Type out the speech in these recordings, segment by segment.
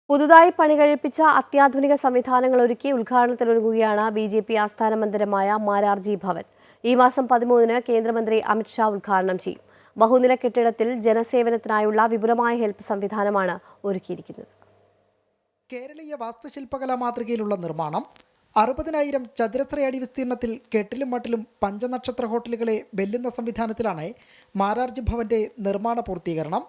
പുതുതായി പണികഴിപ്പിച്ച അത്യാധുനിക സംവിധാനങ്ങൾ ഒരുക്കി ഉദ്ഘാടനത്തിനൊരുങ്ങുകയാണ് ബി.ജെ.പി. ആസ്ഥാന മന്ദിരമായ മാരാർജി ഭവൻ. ഈ മാസം 13-ന് കേന്ദ്രമന്ത്രി അമിത് ഷാ ഉദ്ഘാടനം ചെയ്യും. ബഹുനില കെട്ടിടത്തിൽ ജനസേവനത്തിനായുള്ള വിപുലമായ ഹെൽപ്പ് സംവിധാനമാണ് ഒരുക്കിയിരിക്കുന്നത്. കേരളീയ വാസ്തുശില്പകലാ മാതൃകയിലുള്ള നിർമ്മാണം 60,000 ചതുരശ്ര അടി വിസ്തീർണത്തിൽ കെട്ടിലും മട്ടിലും പഞ്ചനക്ഷത്ര ഹോട്ടലുകളെ വെല്ലുന്ന സംവിധാനത്തിലാണ് മാരാർജി ഭവന്റെ നിർമ്മാണ പൂർത്തീകരണം.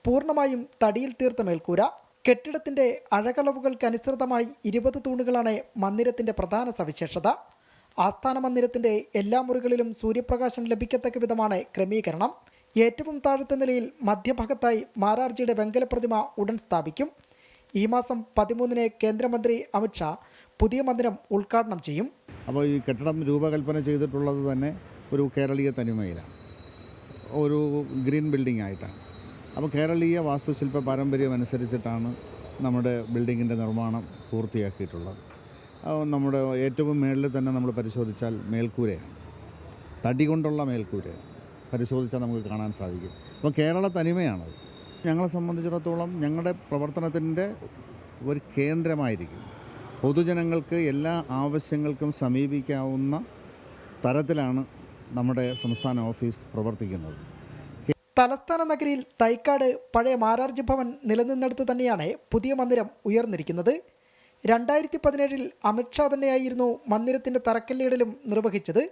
പൂർണ്ണമായും തടിയിൽ തീർത്ത മേൽക്കൂര, കെട്ടിടത്തിന്റെ അഴകളവുകൾക്കനുസൃതമായി 20 തൂണുകളാണ് മന്ദിരത്തിന്റെ പ്രധാന സവിശേഷത. ആസ്ഥാന മന്ദിരത്തിന്റെ എല്ലാ മുറികളിലും സൂര്യപ്രകാശം ലഭിക്കത്തക്ക വിധമാണ് ക്രമീകരണം. ഏറ്റവും താഴത്തെ നിലയിൽ മധ്യഭാഗത്തായി മാരാർജിയുടെ വെങ്കല പ്രതിമ ഉടൻ സ്ഥാപിക്കും. ഈ മാസം 13-ന് കേന്ദ്രമന്ത്രി അമിത് ഷാ പുതിയ മന്ദിരം ഉദ്ഘാടനം ചെയ്യും. അപ്പോൾ ഈ കെട്ടിടം രൂപകൽപ്പന ചെയ്തിട്ടുള്ളത് തന്നെ ഒരു കേരളീയ തനിമയിലാണ്, ഒരു ഗ്രീൻ ബിൽഡിംഗ് ആയിട്ടാണ്. അപ്പോൾ കേരളീയ വാസ്തുശില്പ പാരമ്പര്യം അനുസരിച്ചിട്ടാണ് നമ്മുടെ ബിൽഡിങ്ങിൻ്റെ നിർമ്മാണം പൂർത്തിയാക്കിയിട്ടുള്ളത്. നമ്മുടെ ഏറ്റവും മേളിൽ തന്നെ നമ്മൾ പരിശോധിച്ചാൽ മേൽക്കൂരയാണ്, തടി കൊണ്ടുള്ള മേൽക്കൂര പരിശോധിച്ചാൽ നമുക്ക് കാണാൻ സാധിക്കും. അപ്പോൾ കേരള തനിമയാണത്. ഞങ്ങളെ സംബന്ധിച്ചിടത്തോളം ഞങ്ങളുടെ പ്രവർത്തനത്തിൻ്റെ ഒരു കേന്ദ്രമായിരിക്കും. പൊതുജനങ്ങൾക്ക് എല്ലാ ആവശ്യങ്ങൾക്കും സമീപിക്കാവുന്ന തരത്തിലാണ് നമ്മുടെ സംസ്ഥാന ഓഫീസ് പ്രവർത്തിക്കുന്നത്. തലസ്ഥാന നഗരിയിൽ തൈക്കാട് പഴയ മാരാർജി ഭവൻ നിലനിന്നെടുത്ത് തന്നെയാണ് പുതിയ മന്ദിരം ഉയർന്നിരിക്കുന്നത്. 2017-ൽ അമിത് ഷാ തന്നെയായിരുന്നു മന്ദിരത്തിന്റെ തറക്കല്ലിടലും നിർവഹിച്ചത്.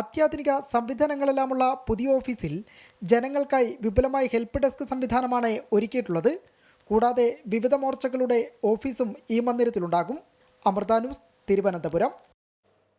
അത്യാധുനിക സംവിധാനങ്ങളെല്ലാമുള്ള പുതിയ ഓഫീസിൽ ജനങ്ങൾക്കായി വിപുലമായ ഹെൽപ്പ് ഡെസ്ക് സംവിധാനമാണ് ഒരുക്കിയിട്ടുള്ളത്. കൂടാതെ വിവിധ മോർച്ചകളുടെ ഓഫീസും ഈ മന്ദിരത്തിലുണ്ടാകും. അമൃത ന്യൂസ്, തിരുവനന്തപുരം.